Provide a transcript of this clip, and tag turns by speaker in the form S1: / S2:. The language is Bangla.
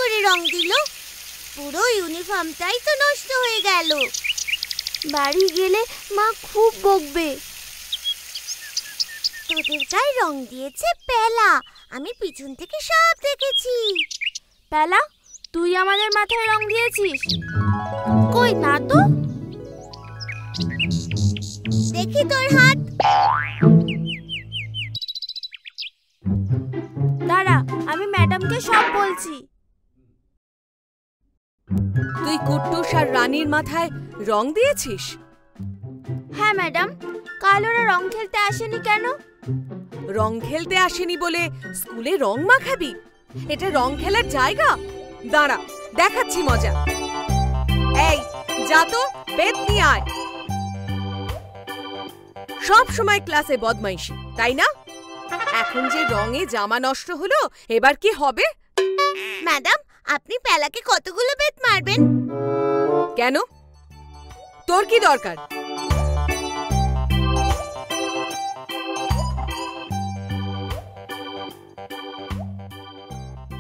S1: করে রং দিল? পুরো ইউনিফর্মটাই তো নষ্ট হয়ে গেল। বাড়ি গেলে মা খুব বকবে। তোদের গায়ে রং দিয়েছে পেলা, আমি পিছন থেকে সব দেখেছি।
S2: পেলা, তুই আমাদের মাথায় রং দিয়েছিস?
S1: কই না তো, দেখি তোর হাত।
S2: দাঁড়া, আমি ম্যাডামকে সব বলছি।
S3: তুই কুট্টুস আর রানীর মাথায় রং দিয়েছিস?
S2: হ্যাঁ ম্যাডাম, কাল ওরা রং খেলতে আসেনি কেন?
S3: রং খেলতে আসেনি বলে স্কুলে রং মাখাবি? এটা রং খেলার জায়গা? দাঁড়া, দেখাচ্ছি মজা। এই যা তো, বেত নিয়ে আয়। সব সময় ক্লাসে বদমাইশি, তাই না? এখন যে রঙে জামা নষ্ট হলো, এবার কি হবে?
S1: ম্যাডাম, আপনি পেলাকে কতগুলো বেত মারবেন?
S3: কেন? তোর কি দরকার?